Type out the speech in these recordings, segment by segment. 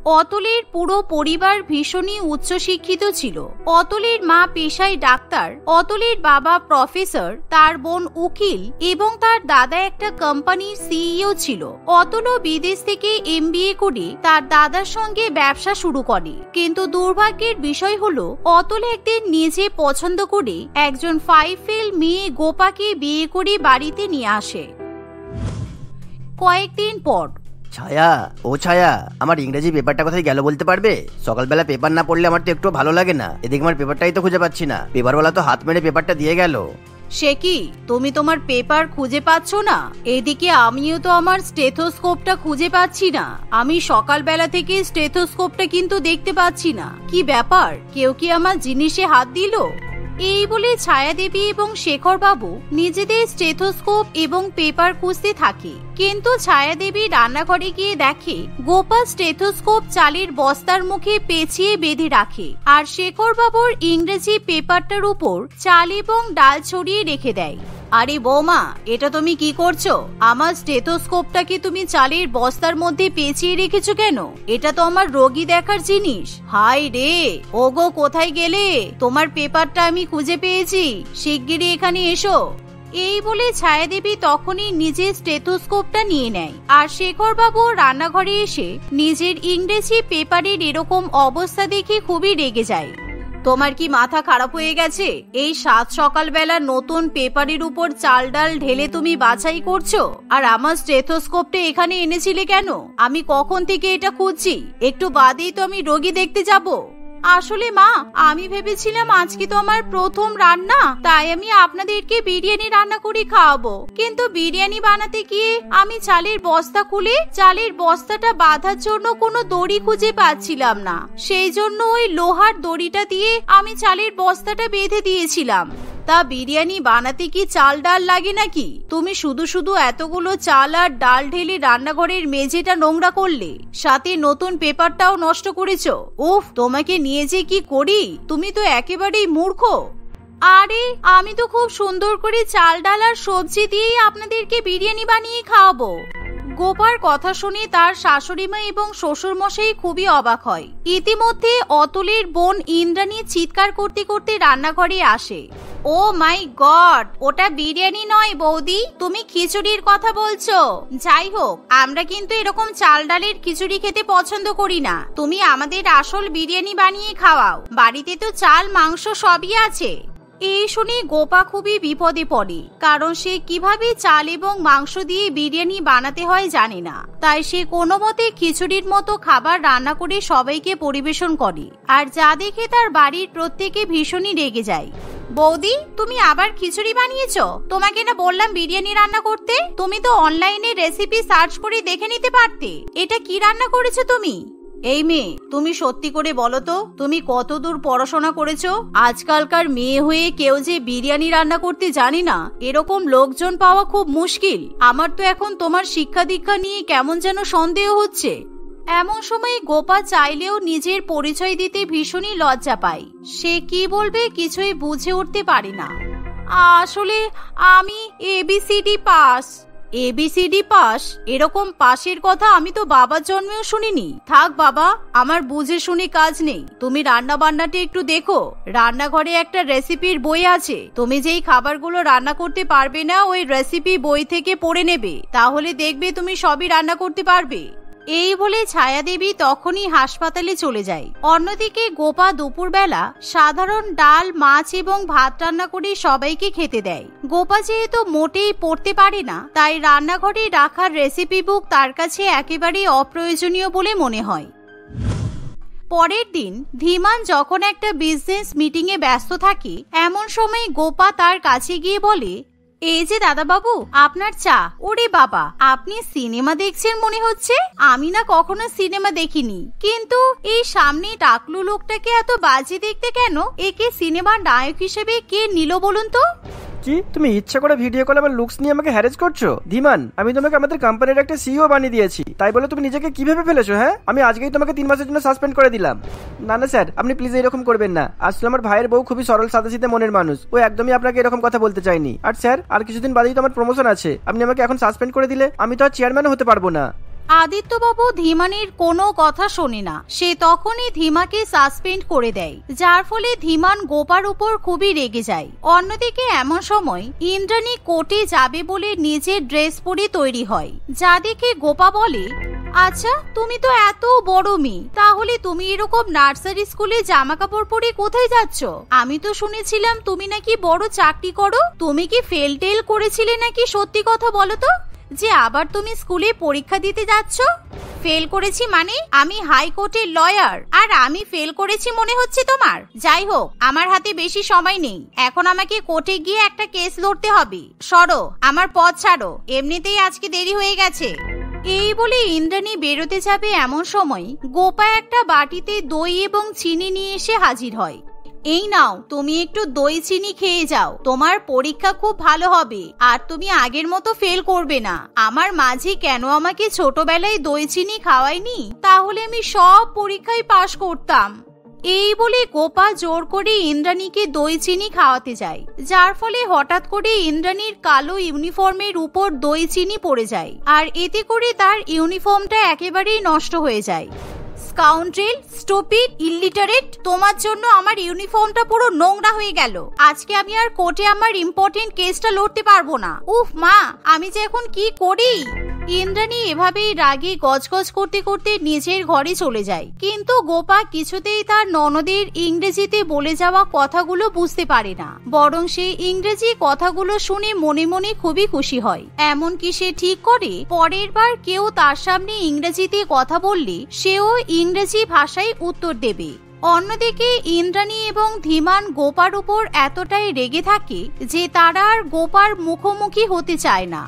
অতুলের পুরো পরিবার ভীষণই উচ্চশিক্ষিত ছিল। অতুলের মা পেশায় ডাক্তার, অতুলের বাবা প্রফেসর, তার বোন উকিল এবং তার দাদা একটা কোম্পানির সিইও ছিল। অতুলও বিদেশ থেকে এমবিএ করে তার দাদার সঙ্গে ব্যবসা শুরু করে। কিন্তু দুর্ভাগ্যের বিষয় হলো অতুল একদিন নিজে পছন্দ করে একজন 5 ফেল মেয়ে গোপাকে বিয়ে করে বাড়িতে নিয়ে আসে। কয়েকদিন পর, ছায়া, ও ছায়া, আমার ইংরেজি পেপারটা কোথায় গেল বলতে পারবে? সকালবেলা পেপার না পড়লে আমার তো একটু ভালো লাগে না। এদিকে আমার পেপারটাই তো খুঁজে পাচ্ছি না। পেপারওয়ালা তো হাত মেরে পেপারটা দিয়ে গেল। সে কি, তুমি তোমার পেপার খুঁজে পাচ্ছ না? এদিকে আমিও তো আমার স্টেথোস্কোপটা খুঁজে পাচ্ছি না। আমি সকালবেলা থেকে স্টেথোস্কোপটা কিন্তু দেখতে পাচ্ছি না। কি ব্যাপার, কেউ কি আমার জিনিসে হাত দিল? এই বলে ছায়াদেবী এবং শেখর বাবু নিজেদের স্টেথোস্কোপ এবং পেপার খুঁজতে থাকে। কিন্তু ছায়াদেবী রান্নাঘরে গিয়ে দেখে গোপাল স্টেথোস্কোপ চালের বস্তার মুখে পেঁচিয়ে বেঁধে রাখে, আর শেখর বাবুর ইংরেজি পেপারটার উপর চাল এবং ডাল ছড়িয়ে রেখে দেয়। আরে বৌমা, এটা তুমি কি করছো? আমার স্টেথোস্কোপটাকে তুমি চালের বস্তার মধ্যে পেঁচিয়ে রেখেছো কেন? এটা তো আমার রোগী দেখার জিনিস। হাই রে, ওগো কোথায় গেলে? তোমার পেপারটা আমি খুঁজে পেয়েছি, শিগগিরই এখানে এসো। এই বলে ছায়াদেবী তখনই নিজের স্টেথোস্কোপটা নিয়ে নেয়, আর শেখর বাবু রান্নাঘরে এসে নিজের ইংরেজি পেপারের এরকম অবস্থা দেখে খুবই রেগে যায়। তোমার কি মাথা খারাপ হয়ে গেছে? এই সাত সকালবেলা নতুন পেপারের উপর চাল ডাল ঢেলে তুমি বাছাই করছো, আর আমার স্টেথোস্কোপটা এখানে এনেছিলে কেন? আমি কখন থেকে এটা খুঁজছি। একটু বাদেই তো আমি রোগী দেখতে যাব। আসলে মা, আমি ভেবেছিলাম আজকে তো আমার প্রথম রান্না, তাই আমি আপনাদেরকে বিরিয়ানি রান্না করে খাওয়াবো। কিন্তু বিরিয়ানি বানাতে গিয়ে আমি চালের বস্তা খুলে চালের বস্তাটা বাঁধার জন্য কোনো দড়ি খুঁজে পাচ্ছিলাম না। সেই জন্য ওই লোহার দড়িটা দিয়ে আমি চালের বস্তাটা বেঁধে দিয়েছিলাম। তা বিরিয়ানি বানাতে কি চাল ডাল লাগে নাকি? তুমি শুধু শুধু এতগুলো চাল আর ডাল ঢেলে রান্নাঘরের মেঝেটা নোংরা করলে, সাথে নতুন পেপারটাও নষ্ট করেছো। উফ, তোমাকে নিয়ে যে কি করি, তুমি তো একেবারেই মূর্খ। আরে আমি তো খুব সুন্দর করে চাল ডাল আর সবজি দিয়েই আপনাদেরকে বিরিয়ানি বানিয়ে খাওয়াবো। গোপার কথা শুনে তার শাশুড়িমা এবং শ্বশুর মশাই খুবই অবাক হয়। ইতিমধ্যে অতুলের বোন ইন্দ্রাণী চিৎকার করতে করতে রান্নাঘরে আসে। ও মাই গড, ওটা বিরিয়ানি নয় বৌদি, তুমি খিচুড়ির কথা বলছো। যাই হোক, আমরা কিন্তু এরকম চাল ডালের খিচুড়ি খেতে পছন্দ করি না। তুমি আমাদের আসল বিরিয়ানি বানিয়ে খাওয়াও, বাড়িতে তো চাল মাংস সবই আছে। এই শুনে গোপা খুবই বিপদে পড়ে, কারণ সে কিভাবে চাল এবং মাংস দিয়ে বিরিয়ানি বানাতে হয় জানে না। তাই সে কোনো মতে খিচুড়ির মতো খাবার রান্না করে সবাইকে পরিবেশন করে, আর যা দেখে তার বাড়ির প্রত্যেকে ভীষণই রেগে যায়। বৌদি, তুমি আবার খিচুড়ি বানিয়েছো? তোমাকে না বললাম বিরিয়ানি রান্না করতে? তুমি তো অনলাইনে রেসিপি সার্চ করে দেখে নিতে পারতে। এটা কি রান্না করেছো তুমি? এই মেয়ে, তুমি সত্যি করে বলো তো, তুমি কতদূর পড়াশোনা করেছো? আজকালকার মেয়ে হয়ে কেউ যে বিরিয়ানি রান্না করতে জানি না, এরকম লোকজন পাওয়া খুব মুশকিল। আমার তো এখন তোমার শিক্ষা দীক্ষা নিয়ে কেমন যেন সন্দেহ হচ্ছে। এমন সময় গোপা চাইলেও নিজের পরিচয় দিতে ভীষণই লজ্জা পায়। সে কি বলবে কিছুই বুঝে উঠতে পারে না। আসলে আমি এবিসিডি পাস। ABCD pass? এরকম পাশের কথা আমি তো বাবার জন্মেও শুনিনি। থাক বাবা, আমার বুঝে শুনে কাজ নেই। তুমি রান্না বান্নাটা একটু দেখো, রান্নাঘরে একটা রেসিপির বই আছে। তুমি যেই খাবারগুলো রান্না করতে পারবে না, ওই রেসিপি বই থেকে পড়ে নেবে, তাহলে দেখবে তুমি সবই রান্না করতে পারবে। এই বলে ছায়াদেবী তখনই হাসপাতালে চলে যায়। অন্যদিকে গোপা দুপুরবেলা সাধারণ ডাল, মাছ এবং ভাত রান্না করে সবাইকে খেতে দেয়। গোপা যেহেতু মোটেই পড়তে পারে না, তাই রান্নাঘরে রাখার রেসিপি বুক তার কাছে একেবারে অপ্রয়োজনীয় বলে মনে হয়। পরের দিন ধীমান যখন একটা বিজনেস মিটিং এ ব্যস্ত থাকে, এমন সময় গোপা তার কাছে গিয়ে বলে, এই যে দাদা বাবু, আপনার চা। ওরে বাবা, আপনি সিনেমা দেখছেন মনে হচ্ছে। আমি না কখনো সিনেমা দেখিনি, কিন্তু এই সামনে টাকলু লোকটাকে এত বাজে দেখতে কেন? একে সিনেমার নায়ক হিসেবে কে নিল বলুন তো? কি তুমি ইচ্ছা করে ভিডিও কলে আমার লুকস নিয়ে আমাকে হ্যারেস করছো? ধীমান, আমি তোমাকে আমাদের কোম্পানির একটা সিইও বানিয়ে দিয়েছি, তাই বলে তুমি নিজেকে কি ভেবে ফেলেছো? হ্যাঁ, আমি আজকেই তোমাকে 3 মাসের জন্য সাসপেন্ড করে দিলাম। না না স্যার, আপনি প্লিজ এরকম করবেন না। আসলে আমার ভাইয়ের বউ খুবই সরল সাদাসিধে মনের মানুষ, ও একদমই আপনাকে এরকম কথা বলতে চাইনি। আর স্যার, আর কিছুদিন বাদেই তো আমার প্রমোশন আছে। আপনি আমাকে এখন সাসপেন্ড করে দিলে আমি তো আর চেয়ারম্যানও হতে পারবো না। আদিত্যবাবু ধীমানের কোনো কথা শোনে না। সে তখনই ধীমাকে সাসপেন্ড করে দেয়, যার ফলে ধীমান গোপার উপর খুবই রেগে যায়। অন্যদিকে এমন সময় ইন্দ্রাণী কোর্টে যাবে বলে নিজের ড্রেস পরে তৈরি হয়, যা দেখে গোপা বলে, আচ্ছা তুমি তো এত বড় মেয়ে, তাহলে তুমি এরকম নার্সারি স্কুলে জামা কাপড় পরে কোথায় যাচ্ছ? আমি তো শুনেছিলাম তুমি নাকি বড় চাকরি করো। তুমি কি ফেল টেল করেছিলে নাকি? সত্যি কথা বলো তো, যে আবার তুমি স্কুলে পরীক্ষা দিতে যাচ্ছ। ফেল করেছি মানে? আমি হাইকোর্টের লয়ার, আর আমি ফেল করেছি মনে হচ্ছে তোমার? যাই হোক, আমার হাতে বেশি সময় নেই, এখন আমাকে কোর্টে গিয়ে একটা কেস লড়তে হবে। সরো, আমার পথ ছাড়ো, এমনিতেই আজকে দেরি হয়ে গেছে। এই বলে ইন্দ্রাণী বেরোতে যাবে এমন সময় গোপা একটা বাটিতে দই এবং চিনি নিয়ে এসে হাজির হয়। এই নাও, তুমি একটু দই চিনি খেয়ে যাও, তোমার পরীক্ষা খুব ভালো হবে আর তুমি আগের মতো ফেল করবে না। আমার মাঝি কেন আমাকে ছোটবেলায় দই চিনি খাওয়ায়নি? তাহলে আমি সব পরীক্ষায় পাশ করতাম। এই বলে গোপা জোর করে ইন্দ্রাণীকে দই চিনি খাওয়াতে যায়, যার ফলে হঠাৎ করে ইন্দ্রাণীর কালো ইউনিফর্মের উপর দই চিনি পড়ে যায়, আর এতে করে তার ইউনিফর্মটা একেবারেই নষ্ট হয়ে যায়। স্কাউন্ড্রেল, স্টুপিড, ইলিটারেট, তোমার জন্য আমার ইউনিফর্মটা পুরো নোংরা হয়ে গেল। আজকে আমি আর কোর্টে আমার ইম্পর্টেন্ট কেসটা লড়তে পারবো না। উফ মা, আমি যে এখন কি করি? ইন্দ্রাণী এভাবেই রাগে গজগজ করতে করতে নিজের ঘরে চলে যায়। কিন্তু গোপা কিছুতেই তার ননদের ইংরেজিতে বলে যাওয়া কথাগুলো বুঝতে পারে না, বরং সে ইংরেজি কথাগুলো শুনে মনে মনে খুবই খুশি হয়। এমনকি সে ঠিক করে পরের বার কেউ তার সামনে ইংরেজিতে কথা বললে সেও ইংরেজি ভাষায় উত্তর দেবে। অন্যদিকে ইন্দ্রাণী এবং ধীমান গোপার উপর এতটাই রেগে থাকে যে তারা আর গোপার মুখোমুখি হতে চায় না।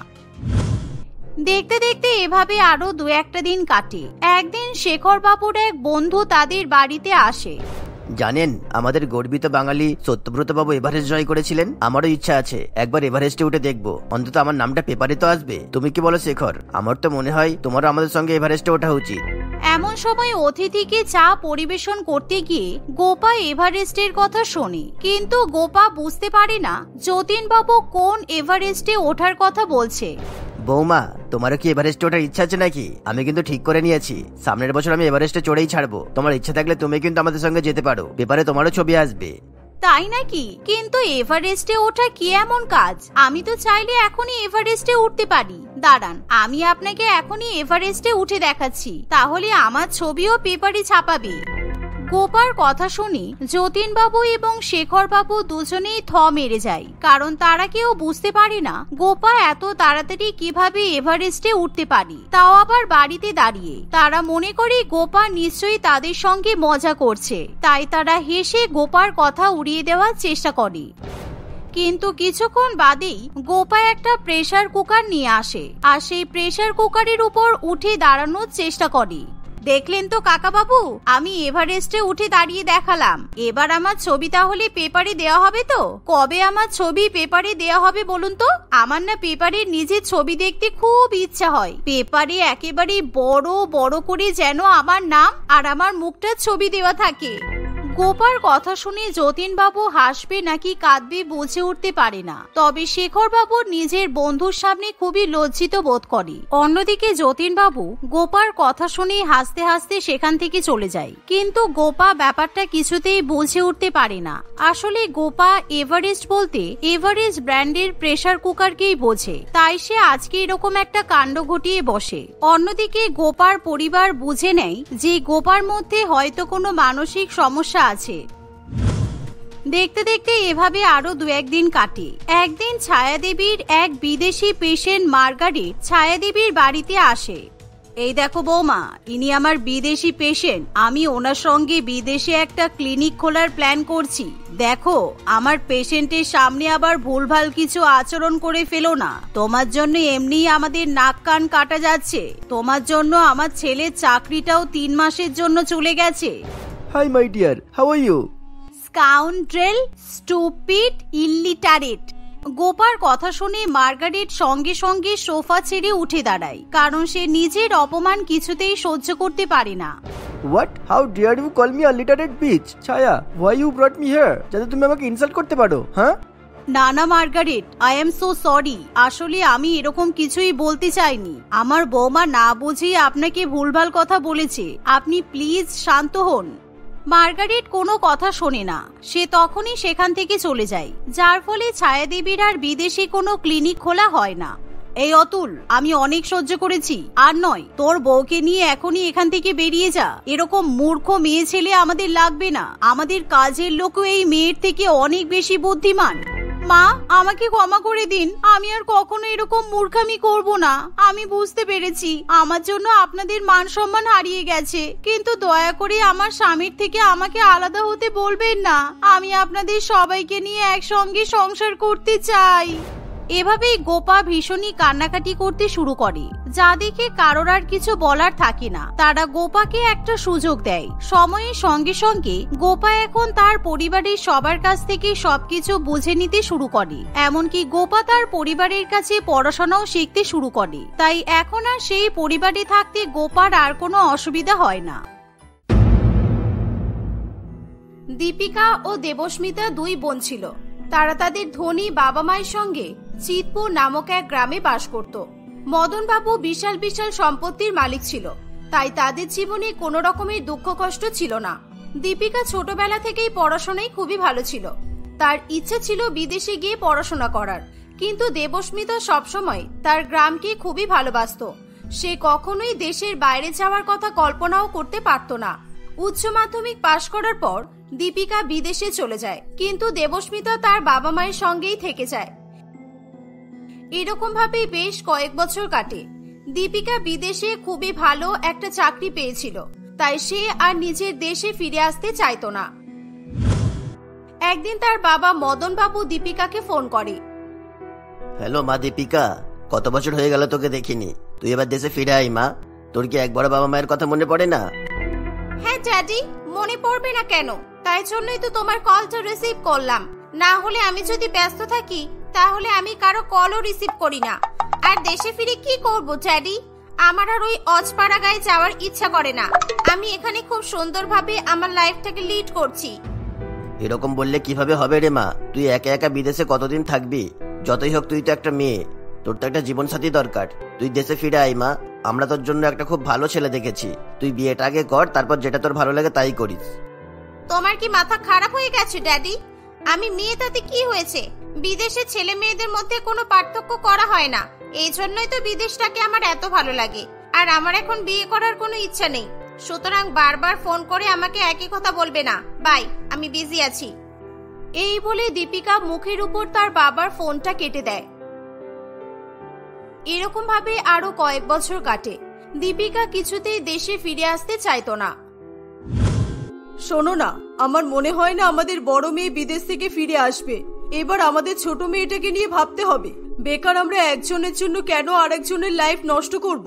দেখতে দেখতে এভাবে আরো 2-1টা দিন কাটে। একদিন শেখর বাবুর এক বন্ধু তাদের বাড়িতে আসে। জানেন, আমাদের গর্বিত বাঙালি সত্যব্রত বাবু এভারেস্ট জয় করেছিলেন। আমারও ইচ্ছা আছে একবার এভারেস্টে উঠে দেখবো, অন্তত আমার নামটা পেপারে তো আসবে। তুমি কি বলো শেখর? আমার তো মনে হয় তোমারও আমাদের সঙ্গে এভারেস্টে ওঠা উচিত। এমন সময় অতিথিকে চা পরিবেশন করতে গিয়ে গোপা এভারেস্টের কথা শোনে, কিন্তু গোপা বুঝতে পারে না যতীন বাবু কোন এভারেস্টে ওঠার কথা বলছে। বৌমা, তোমারও কি এভারেস্টে ওঠার ইচ্ছা আছে নাকি? আমি কিন্তু ঠিক করে নিয়েছি, সামনের বছর আমি এভারেস্টে চড়েই ছাড়বো। তোমার ইচ্ছা থাকলে তুমি কিন্তু আমাদের সঙ্গে যেতে পারো, পেপারে তোমারও ছবি আসবে। তাই নাকি? কিন্তু এভারেস্টে ওঠা কি এমন কাজ? আমি তো চাইলে এখনই এভারেস্টে উঠতে পারি। দাঁড়ান, আমি আপনাকে এখনই এভারেস্টে উঠে দেখাচ্ছি, তাহলে আমার ছবিও পেপারে ছাপাবে। গোপার কথা শুনে যতীন বাবু এবং শেখর বাবু দুজনেই থ মেরে যায়, কারণ তারা কেউ বুঝতে পারে না গোপা এত তাড়াতাড়ি কিভাবে এভারেস্টে উঠতে পারে, তাও আবার বাড়িতে দাঁড়িয়ে। তারা মনে করে গোপা নিশ্চয়ই তাদের সঙ্গে মজা করছে, তাই তারা হেসে গোপার কথা উড়িয়ে দেওয়ার চেষ্টা করে। কিন্তু কিছুক্ষণ বাদেই গোপা একটা প্রেসার কুকার নিয়ে আসে, আর সেই প্রেসার কুকারের উপর উঠে দাঁড়ানোর চেষ্টা করে। দেখলেন তো কাকা বাবু, আমি এভারেস্টে উঠে দাঁড়িয়ে দেখালাম। এবার আমার ছবি তাহলে পেপারে দেওয়া হবে তো? কবে আমার ছবি পেপারে দেওয়া হবে বলুন তো? আমার না পেপারে নিজের ছবি দেখতে খুব ইচ্ছা হয়। পেপারে একেবারে বড় বড় করে যেন আমার নাম আর আমার মুখটার ছবি দেওয়া থাকে। গোপার কথা শুনে যতীন বাবু হাসবে নাকি কাঁদবে বুঝে উঠতে পারে না। তবে শেখর বাবু নিজের বন্ধুর সামনে খুবই লজ্জিত বোধ করে। অন্যদিকে যতীন বাবু গোপার কথা শুনে হাসতে হাসতে সেখান থেকে চলে যায়। কিন্তু গোপা ব্যাপারটা কিছুতেই বুঝে উঠতে পারে না। আসলে গোপা এভারেস্ট বলতে এভারেস্ট ব্র্যান্ডের প্রেসার কুকারকেই বোঝে, তাই সে আজকে এরকম একটা কাণ্ড ঘটিয়ে বসে। অন্যদিকে গোপার পরিবার বুঝে নেয় যে গোপার মধ্যে হয়তো কোনো মানসিক সমস্যা আছে। দেখতে দেখতে এভাবে আরো 2-1 দিন কাটে। একদিন ছায়াদেবীর এক বিদেশি পেশেন্ট মার্গারেট ছায়াদেবীর বাড়িতে আসে। এই দেখো বৌমা, ইনি আমার বিদেশি পেশেন্ট। আমি ওনার সঙ্গে বিদেশে একটা ক্লিনিক খোলার প্ল্যান করছি। দেখো, আমার পেশেন্টের সামনে আবার ভুলভাল কিছু আচরণ করে ফেলো না। তোমার জন্য এমনিই আমাদের নাক কান কাটা যাচ্ছে। তোমার জন্য আমার ছেলের চাকরিটাও 3 মাসের জন্য চলে গেছে। Hi my dear, how are you? Scoundrel, stupid, illiterate. গোপার কথা শুনে মার্গারেট সঙ্গে সঙ্গে সোফা ছেড়ে উঠে দাঁড়ায়, কারণ সে নিজের অপমান কিছুতেই সহ্য করতে পারে না। What? How dare you call me illiterate bitch? Chhaya, why you brought me here? যাতে তুমি আমাকে ইনসাল্ট করতে পারো? হ্যাঁ, না না Margaret, I am so sorry. আসলে আমি এরকম কিছুই বলতে চাইনি। আমার বৌমা না বুঝেই আপনাকে ভুলভাল কথা বলেছে। আপনি প্লিজ শান্ত হন। মার্গারেট কোনো কথা শোনে না। সে তখনই সেখান থেকে চলে যায়, যার ফলে ছায়াদেবীর আর বিদেশে কোনো ক্লিনিক খোলা হয় না। এই অতুল, আমি অনেক সহ্য করেছি, আর নয়। তোর বউকে নিয়ে এখনই এখান থেকে বেরিয়ে যা। এরকম মূর্খ মেয়ে ছেলে আমাদের লাগবে না। আমাদের কাজের লোকও এই মেয়ের থেকে অনেক বেশি বুদ্ধিমান। মা, আমাকে ক্ষমা করে দিন। আমি আর কখনো এরকম মূর্খামি করব না। আমি বুঝতে পেরেছি আমার জন্য আপনাদের মান সম্মান হারিয়ে গেছে, কিন্তু দয়া করে আমার স্বামীর থেকে আমাকে আলাদা হতে বলবেন না। আমি আপনাদের সবাইকে নিয়ে একসঙ্গে সংসার করতে চাই। এভাবেই গোপা ভীষণই কান্নাকাটি করতে শুরু করে, যা দেখে কারোর আর কিছু বলার থাকে না। তারা গোপাকে একটা সুযোগ দেয়। সময়ের সঙ্গে সঙ্গে গোপা এখন তার পরিবারের সবার কাছ থেকে সবকিছু বুঝে নিতে শুরু করে। এমনকি গোপা তার পরিবারের কাছে পড়াশোনাও শিখতে শুরু করে। তাই এখন আর সেই পরিবারে থাকতে গোপার আর কোনো অসুবিধা হয় না। দীপিকা ও দেবস্মিতা দুই বোন ছিল। তারা তাদের ধনী বাবা মায়ের সঙ্গে চিতপুর নামক এক গ্রামে বাস করত। মদন বাবু বিশাল বিশাল সম্পত্তির মালিক ছিল, তাই তাদের জীবনে কোনো রকমের দুঃখ কষ্ট ছিল না। দীপিকা ছোটবেলা থেকেই পড়াশোনায় খুবই ভালো ছিল। তার ইচ্ছে ছিল বিদেশে গিয়ে পড়াশোনা করার, কিন্তু দেবস্মিতা সবসময় তার গ্রামকে খুবই ভালোবাসতো। সে কখনোই দেশের বাইরে যাওয়ার কথা কল্পনাও করতে পারত না। উচ্চ মাধ্যমিক পাশ করার পর দীপিকা বিদেশে চলে যায়, কিন্তু দেবস্মিতা তার বাবা মায়ের সঙ্গেই থেকে যায়। এরকম ভাবেই বেশ কয়েক বছর কাটে। দীপিকা বিদেশে খুবই ভালো একটা চাকরি পেয়েছিল, তাই সে আর নিজের দেশে ফিরে আসতে চাইতো না। একদিন তার বাবা মদন বাবু দীপিকাকে ফোন করে। হ্যালো মা দীপিকা, কত বছর হয়ে গেল তোকে দেখিনি। তুই এবার দেশে ফিরে আয় মা। তোর কি একবার বাবা মায়ের কথা মনে পড়ে না? হ্যাঁ ড্যাডি, মনে পড়বে না কেন? তাই জন্যই তো তোমার কলটা রিসিভ করলাম। না হলে আমি যদি ব্যস্ত থাকি তাহলে আমি কারো কলও রিসিভ করি না। আর দেশে ফিরে কি করব ড্যাডি? আমার আর ওই অজপাড়াগায় যাওয়ার ইচ্ছা করে না। আমি এখানে খুব সুন্দরভাবে আমার লাইফটাকে লিড করছি। এরকম বললে কিভাবে হবে রে মা? তুই একা একা বিদেশে কতদিন থাকবি? যতই হোক তুই তো একটা মেয়ে, তোর তো একটা জীবন সাথী দরকার। তুই দেশে ফিরে আয় মা। আমরা তোর জন্য একটা খুব ভালো ছেলে দেখেছি। তুই বিয়েটা আগে কর, তারপর যেটা তোর ভালো লাগে তাই করিস। তোমার কি মাথা খারাপ হয়ে গেছে ড্যাডি? আমি মেয়ে, তাতে কি হয়েছে? বিদেশে ছেলে মেয়েদের মধ্যে কোনো পার্থক্য করা হয় না। এই জন্যই তো বিদেশটাকে আমার এত ভালো লাগে। আর আমার এখন বিয়ে করার কোনো ইচ্ছা নেই। সুতরাং বারবার ফোন করে আমাকে একই কথা বলবে না। বাই, আমি বিজি আছি। এই বলে দীপিকা মুখের উপর তার বাবার ফোনটা কেটে দেয়। এরকম ভাবে আরো কয়েক বছর কাটে। দীপিকা কিছুতেই দেশে ফিরে আসতে চাইতো না। শোনো না, আমার মনে হয় না আমাদের বড় মেয়ে বিদেশ থেকে ফিরে আসবে। এবার আমাদের ছোট মেয়েটাকে নিয়ে ভাবতে হবে। বেকার আমরা একজনের জন্য কেন আরেকজনের লাইফ নষ্ট করব?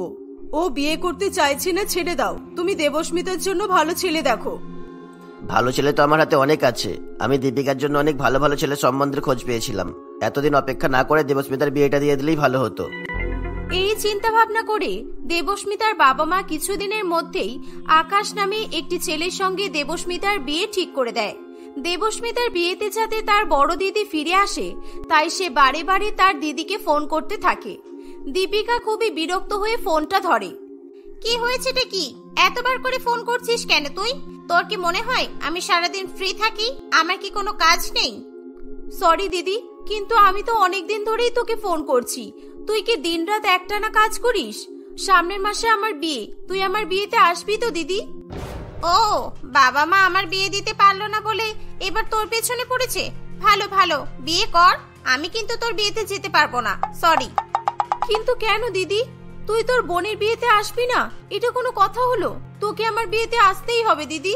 ও বিয়ে করতে চাইছে না, ছেড়ে দাও। তুমি দেবস্মিতার জন্য ভালো ছেলে দেখো। ভালো ছেলে তো আমার হাতে অনেক আছে। আমি দীপিকার জন্য অনেক ভালো ভালো ছেলে সম্বন্ধের খোঁজ পেয়েছিলাম। এতদিন অপেক্ষা না করে দেবস্মিতার বিয়েটা দিয়ে দিলেই ভালো হতো। এই চিন্তা ভাবনা করে দেবস্মিতার বাবা মা কিছুদিনের মধ্যেই আকাশ নামে একটি ছেলের সঙ্গে দেবস্মিতার বিয়ে ঠিক করে দেয়। দেবস্মিতার বিয়েতে যাতে তার বড় দিদি ফিরে আসে, তাই সে বারে বারে তার দিদিকে ফোন করতে থাকে। দীপিকা খুবই বিরক্ত হয়ে ফোনটা ধরে। কি হয়েছেটা কি? এতবার করে ফোন করছিস কেন তুই? তোর কি মনে হয় আমি সারাদিন ফ্রি থাকি? আমার কি কোনো কাজ নেই? সরি দিদি, কিন্তু আমি তো অনেকদিন ধরেই তোকে ফোন করছি। তুই কি দিনরাত একটানা কাজ করিস? সামনের মাসে আমার বিয়ে, তুই আমার বিয়েতে আসবি তো দিদি? ও, বাবা মা আমার বিয়ে দিতে পারলো না বলে এবার তোর পেছনে পড়েছে। ভালো ভালো, বিয়ে কর। আমি কিন্তু তোর বিয়েতে যেতে পারবো না, সরি। কিন্তু কেন দিদি? তুই তোর বোনের বিয়েতে আসবি না? এটা কোনো কথা হলো? তোকে আমার বিয়েতে আসতেই হবে দিদি।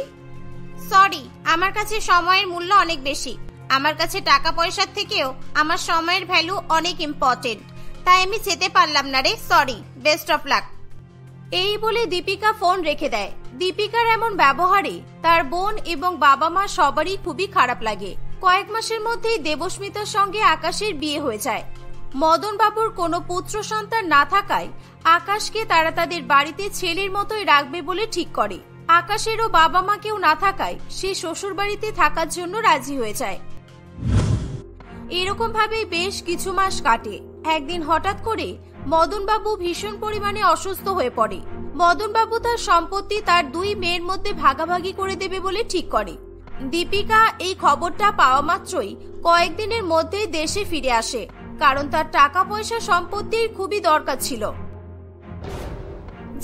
সরি, আমার কাছে সময়ের মূল্য অনেক বেশি। আমার কাছে টাকা পয়সার থেকেও আমার সময়ের ভ্যালু অনেক ইম্পর্টেন্ট। তাই আমি যেতে পারলাম না রে, সরি। Best of luck. এই বলে দীপিকা ফোন রেখে দেয়। দীপিকার এমন ব্যবহারে তার বোন এবং বাবা মা সবারই খুবই খারাপ লাগে। কয়েক মাসের মধ্যেই দেবস্মিতার সঙ্গে আকাশের বিয়ে হয়ে যায়। মদন বাবুর কোনো পুত্র সন্তান না থাকায় আকাশকে তারা তাদের বাড়িতে ছেলের মতোই রাখবে বলে ঠিক করে। আকাশেরও বাবা মা কেউ না থাকায় সে শ্বশুর বাড়িতে থাকার জন্য রাজি হয়ে যায়। এরকম ভাবে বেশ কিছু মাস কাটে। একদিন হঠাৎ করে মদনবাবু ভীষণ পরিমাণে অসুস্থ হয়ে পড়ে। মদনবাবু তার সম্পত্তি তার 2 মেয়ের মধ্যে ভাগাভাগি করে দেবে বলে ঠিক করে। দীপিকা এই খবরটা পাওয়া মাত্রই কয়েকদিনের মধ্যেই দেশে ফিরে আসে, কারণ তার টাকা পয়সা সম্পত্তির খুবই দরকার ছিল।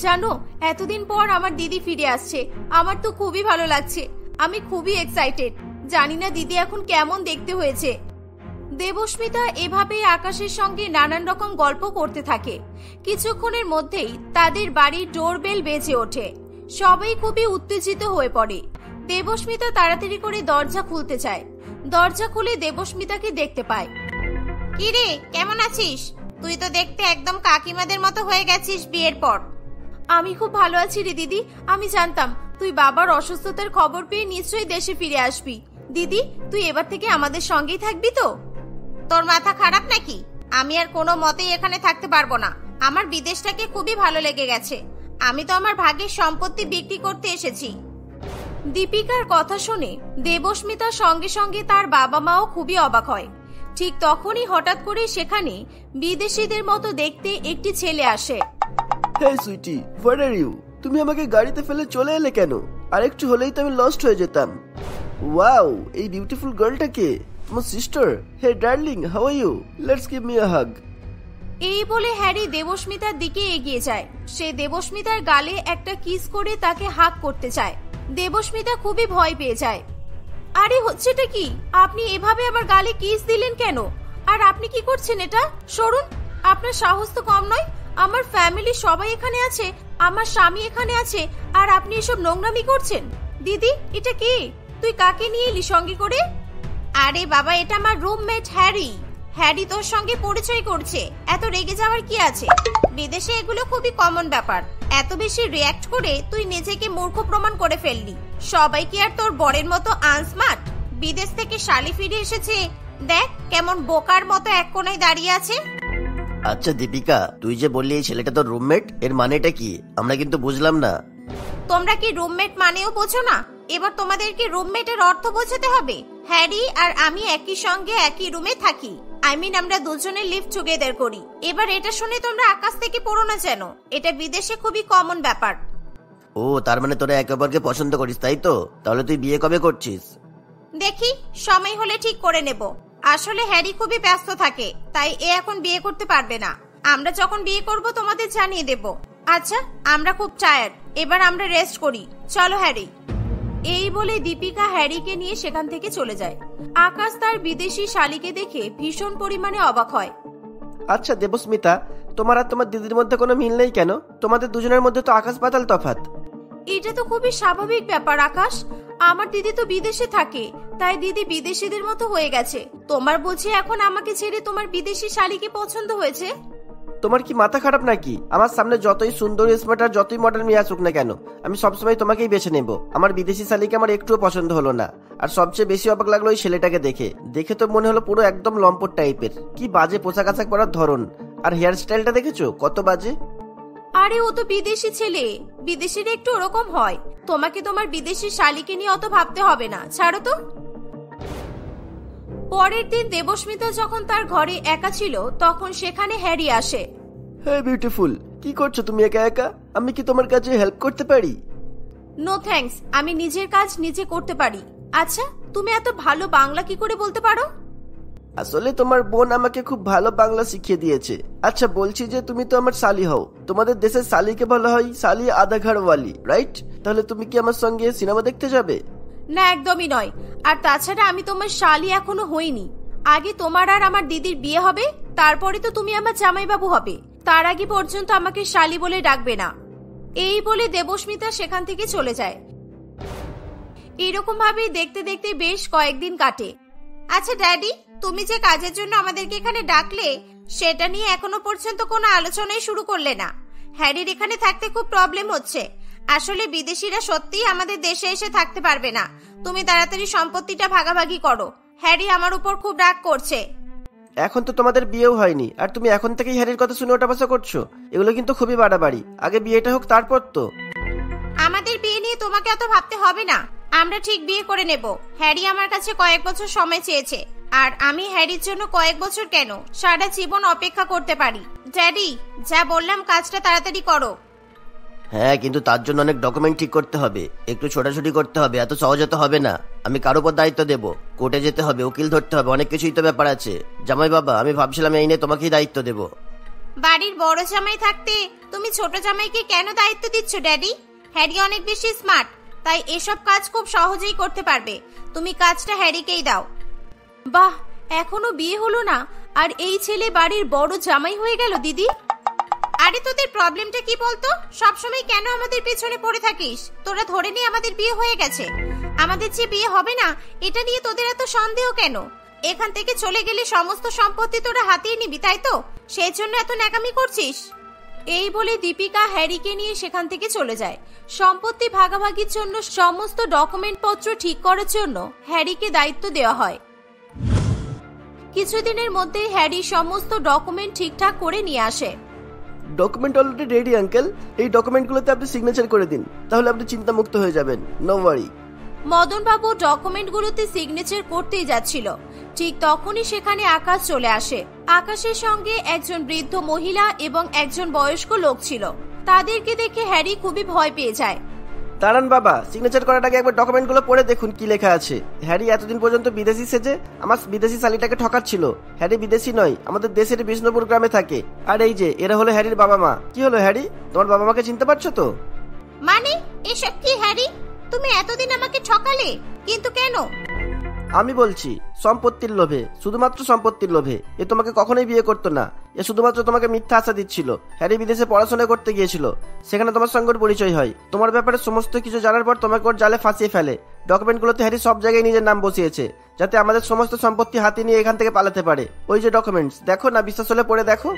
জানো, এতদিন পর আমার দিদি ফিরে আসছে, আমার তো খুবই ভালো লাগছে। আমি খুবই এক্সাইটেড। জানি না দিদি এখন কেমন দেখতে হয়েছে। দেবস্মিতা এভাবেই আকাশের সঙ্গে নানান রকম গল্প করতে থাকে। কিছুক্ষণের মধ্যেই তাদের বাড়ির ডোরবেল বেজে ওঠে। সবাই খুবই উত্তেজিত হয়ে পড়ে। দেবস্মিতা তাড়াতাড়ি করে দরজা খুলতে চায়। দরজা খুলে দেবস্মিতাকে দেখতে পায়। কি রে, কেমন আছিস? তুই তো দেখতে একদম কাকিমাদের মতো হয়ে গেছিস বিয়ের পর। আমি খুব ভালো আছি রে দিদি। আমি জানতাম তুই বাবার অসুস্থতার খবর পেয়ে নিশ্চয়ই দেশে ফিরে আসবি। দিদি, তুই এবার থেকে আমাদের সঙ্গেই থাকবি তো? তোর মাথা খারাপ নাকি? আমি আর কোনো মতেই এখানে থাকতে পারবো না। আমার বিদেশটাকে খুবই ভালো লেগে গেছে। আমি তো আমার ভাগ্যের সম্পত্তি বিক্রি করতে এসেছি। দীপিকার কথা শুনে দেবস্মিতার সঙ্গে সঙ্গে তার বাবা মাও খুবই অবাক হয়। ঠিক তখনই হঠাৎ করে সেখানে বিদেশিদের মতো দেখতে একটি ছেলে আসে। হেই সুইটি, হোয়ার আর ইউ? তুমি আমাকে গাড়িতে ফেলে চলে এলে কেন? আরেকটু হলেই তো আমি লস্ট হয়ে যেতাম। ওয়াও, এই বিউটিফুল গার্লটা কে? তোমার sister? Hey darling, how are you? Let's give me a hug. এই বলে হ্যারি দেবস্মিতার দিকে এগিয়ে যায়। সে দেবস্মিতার গালে একটা কিস করে তাকে হাগ করতে চায়। দেবস্মিতা খুবই ভয় পেয়ে যায়। আরে হচ্ছেটা কি? আপনি এভাবে আমার গালে কিস দিলেন কেন? আর আপনি কি করছেন এটা? সরুন, আপনার সাহস তো কম নয়। আমার ফ্যামিলি সবাই এখানে আছে, আমার স্বামী এখানে আছে, আর আপনি এসব নোংরামি করছেন। দিদি, এটা কি? তুই কাকে নিয়ে এলি সঙ্গে করে? আরে বাবা, এটা আমার রুমমেট হ্যারি। হ্যারি তোর সঙ্গে পরিচয় করছে। এত রেগে যাওয়ার কি আছে? বিদেশে এগুলো খুবই কমন ব্যাপার। এত বেশি রিয়্যাক্ট করে তুই নিজেকে মূর্খ প্রমাণ করে ফেললি। সবাই কি আর তোর বরের মতো আনস্মার্ট? বিদেশ থেকে শালি ফিরে এসেছে, দেখ কেমন বোকার মতো এক কোণায় দাঁড়িয়ে আছে। আচ্ছা দীপিকা, তুই যে বললি এই ছেলেটা তোর রুমমেট, এর মানেটা কি? আমরা কিন্তু বুঝলাম না। তোমরা কি রুমমেট মানেও বোঝো না? এবার তোমাদেরকে রুমমেটের অর্থ বোঝাতে হবে। হ্যারি আর আমি একই সঙ্গে একই রুমে থাকি। আমরা দুজনে লিভ টুগেদার করি। এবার এটা শুনে তোমরা আকাশ থেকে পড়ো না যেন। এটা বিদেশে খুবই কমন ব্যাপার। ও, তার মানে তোরা একে অপরকে পছন্দ করিস, তাই তো? তাহলে তুই বিয়ে কবে করছিস? দেখি, সময় হলে ঠিক করে নেব। আসলে হ্যারি খুবই ব্যস্ত থাকে, তাই এ এখন বিয়ে করতে পারবে না। আমরা যখন বিয়ে করব তোমাদের জানিয়ে দেব। আচ্ছা, আমরা খুব টায়ার্ড, এবার আমরা রেস্ট করি। চলো হ্যারি। এই বলে দীপিকা হ্যারিকে নিয়ে সেখান থেকে চলে যায়। আকাশ তার বিদেশি শালীকে দেখে ভীষণ পরিমাণে অবাক হয়। আচ্ছা দেবস্মিতা, তোমার আর তোমার দিদির মধ্যে কোনো মিল নেই কেন? তোমাদের দুজনের মধ্যে তো আকাশ পাতাল তফাৎ। এটা তো খুবই স্বাভাবিক ব্যাপার আকাশ। আমার দিদি তো বিদেশে থাকে, তাই দিদি বিদেশিদের মতো হয়ে গেছে। তোমার বুঝি এখন আমাকে ছেড়ে তোমার বিদেশি শালীকে পছন্দ হয়েছে? তোমার কি মাথা খারাপ নাকি? আমার সামনে যতই সুন্দর, স্মার্ট আর যতই মডার্ন মেয়ে আসুক না কেন, আমি সবসময় তোমাকেই বেছে নেব। আমার বিদেশি শালীকে আমার একটুও পছন্দ হলো না। আর সবচেয়ে বেশি অবাক লাগলো ওই ছেলেটাকে দেখে। দেখে তো মনে হলো পুরো একদম লম্পট টাইপের। কি বাজে পোশাক আশাক পরার ধরন, আর হেয়ার স্টাইলটা দেখেছো কত বাজে। আরে ও তো বিদেশি ছেলে, বিদেশিরা একটু ওরকম হয়। তোমাকে তোমার বিদেশি শালীকে নিয়ে অত ভাবতে হবে না, ছাড়ো তো। পরের দিন দেবস্মিতা যখন তার ঘরে একা ছিল, তখন সেখানে হ্যারি আসে। হ্যাঁ বিউটিফুল, কি করছো তুমি একা একা? আমি কি তোমার কাছে হেল্প করতে পারি? নো থ্যাঙ্কস, আমি নিজের কাজ নিজে করতে পারি। আচ্ছা, তুমি এত ভালো বাংলা কি করে বলতে পারো? আসলে তোমার বোন আমাকে খুব ভালো বাংলা শিখিয়ে দিয়েছে। আচ্ছা বলছি যে তুমি তো আমার শালি হও। তোমাদের দেশের শালিকে বলা হয় শালি আধা ঘরওয়ালি, রাইট? তাহলে তুমি কি আমার সঙ্গে সিনেমা দেখতে যাবে? না, একদমই নয়। আর তাছাড়া আমি তোমার শালি এখনো হইনি। আগে তোমার আর আমার দিদির বিয়ে হবে, তারপরে তো তুমি আমার জামাইবাবু হবে। তার আগে পর্যন্ত আমাকে শালি বলে ডাকবে না। এই বলে দেবস্মিতা সেখান থেকে চলে যায়। এরকম ভাবেই দেখতে দেখতে বেশ কয়েকদিন কাটে। আচ্ছা ড্যাডি, তুমি যে কাজের জন্য আমাদেরকে এখানে ডাকলে, সেটা নিয়ে এখনো পর্যন্ত কোনো আলোচনাই শুরু করলে না। হ্যারির এখানে থাকতে খুব প্রবলেম হচ্ছে। আসলে বিদেশিরা সত্যিই আমাদের দেশে এসে থাকতে পারবে না। তুমি তাড়াতাড়ি সম্পত্তিটা ভাগাভাগি করো। হ্যারি আমার উপর খুব রাগ করছে। এখন তো তোমাদের বিয়েও হয়নি, আর তুমি এখন থেকেই হ্যারির কথা শুনে ওটা বসা করছো। এগুলো কিন্তু খুবই বাড়াবাড়ি। আগে বিয়েটা হোক, তারপর তো। আমাদের বিয়ে নিয়ে তোমাকে অত ভাবতে হবে না। আমরা ঠিক বিয়ে করে নেব। হ্যারি আমার কাছে কয়েক বছর সময় চেয়েছে। আর আমি হ্যারির জন্য কয়েক বছর কেন, সারা জীবন অপেক্ষা করতে পারি। ড্যাডি, যা বললাম কাজটা তাড়াতাড়ি করো। হ্যাঁ, কিন্তু তার জন্য অনেক ডকুমেন্ট ঠিক করতে হবে, একটু ছোটাছুটি করতে হবে, এত সহজে তো হবে না। আমি কার উপর দায়িত্ব দেবো? কোর্টে যেতে হবে, উকিল ধরতে হবে, অনেক কিছুই তো ব্যাপার আছে। জামাই বাবা, আমি ভাবছিলাম এই নিয়ে তোমাকেই দায়িত্ব দেবো। বাড়ির বড় জামাই থাকতে তুমি ছোট জামাইকে কেন দায়িত্ব দিচ্ছ ড্যাডি? হ্যারি অনেক বেশি স্মার্ট, তাই এসব কাজ খুব সহজেই করতে পারবে। তুমি কাজটা হ্যারিকেই দাও। বাহ, এখনো বিয়ে হলো না আর এই ছেলে বাড়ির বড় জামাই হয়ে গেল দিদি। আরে তোদের প্রবলেমটা কি বলতো? সবসময় কেন আমাদের পেছনে পড়ে থাকিস? তোরা ধরে নে আমাদের বিয়ে হয়ে গেছে, আমাদের যে বিয়ে হবে না এটা নিয়ে তোদের এত সন্দেহ কেন? এখান থেকে চলে গেলে সমস্ত সম্পত্তি তোরা হাতিয়ে নিবি, তাই তো? সেই জন্য এত ন্যাকামি করছিস? এই বলে দীপিকা হ্যারিকে নিয়ে সেখান থেকে চলে যায়। সম্পত্তি ভাগাভাগির জন্য সমস্ত ডকুমেন্ট পত্র ঠিক করার জন্য হ্যারিকে দায়িত্ব দেওয়া হয়। কিছুদিনের মধ্যে হ্যারি সমস্ত ডকুমেন্ট ঠিকঠাক করে নিয়ে আসে। ডকুমেন্ট অলরেডি রেডি আঙ্কেল, এই ডকুমেন্টগুলোতে আপনি সিগনেচার করে দিন, তাহলে আপনি চিন্তামুক্ত হয়ে যাবেন, নো ওয়ারি। মদনবাবু ডকুমেন্টগুলোতে সিগনেচার করতেই যাচ্ছিল, ঠিক তখনই সেখানে আকাশ চলে আসে। আকাশের সঙ্গে একজন বৃদ্ধ মহিলা এবং একজন বয়স্ক লোক ছিল। তাদেরকে দেখে হ্যারি খুবই ভয় পেয়ে যায়। দাঁড়ান বাবা, সিগনেচার করার আগে একবার ডকুমেন্টগুলো পড়ে দেখুন কি লেখা আছে। হ্যারি এতদিন পর্যন্ত বিদেশি সেজে আমার বিদেশি শালিটাকে ঠকাচ্ছিল। হ্যারি বিদেশি নয়, আমাদের দেশের বিষ্ণুপুর গ্রামে থাকে। আর এই যে এরা হলো হ্যারির বাবা মা। কি হলো হ্যারি, তোমার বাবা মাকে চিনতে পারছো তো? মানে এসব কি হ্যারি? তুমি এতদিন আমাকে ঠকালে, কিন্তু কেন? আমি বলছি সম্পত্তির লোভে, শুধুমাত্র সম্পত্তির লোভে। এ তোমাকে কখনোই বিয়ে করতো না, এ শুধুমাত্র তোমাকে মিথ্যা আশা দিচ্ছিল। হ্যারি বিদেশে পড়াশোনা করতে গিয়েছিল, সেখানে তোমার সঙ্গে পরিচয় হয়। তোমার ব্যাপারে সমস্ত কিছু জানার পর তোমাকে ওর জালে ফাঁসিয়ে ফেলে। ডকুমেন্টগুলোতে হ্যারি সব জায়গায় নিজের নাম বসিয়েছে, যাতে আমাদের সমস্ত সম্পত্তি হাতে নিয়ে এখান থেকে পালাতে পারে। ওই যে ডকুমেন্টস, দেখো না, বিশ্বাস হলে পড়ে দেখো।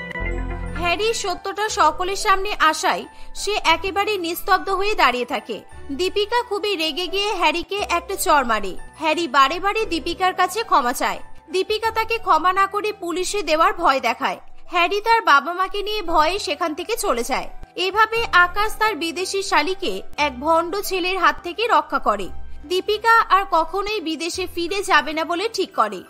হ্যারি সত্যটা সকলের সামনে আসায় সে একেবারে নিস্তব্ধ হয়ে দাঁড়িয়ে থাকে। দীপিকা খুবই রেগে গিয়ে হ্যারিকে একটা চড় মারে। হ্যারি বারে বারে দীপিকার কাছে ক্ষমা চায়। দীপিকা তাকে ক্ষমা না করে পুলিশে দেওয়ার ভয় দেখায়। হ্যারি তার বাবা মাকে নিয়ে ভয়ে সেখান থেকে চলে যায়। এভাবে আকাশ তার বিদেশি শালীকে এক ভণ্ড ছেলের হাত থেকে রক্ষা করে। দীপিকা আর কখনোই বিদেশে ফিরে যাবে না বলে ঠিক করে।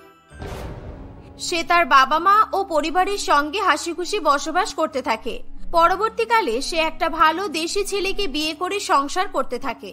সে তার বাবা মা ও পরিবারের সঙ্গে হাসি খুশি বসবাস করতে থাকে। পরবর্তীকালে সে একটা ভালো দেশি ছেলেকে বিয়ে করে সংসার করতে থাকে।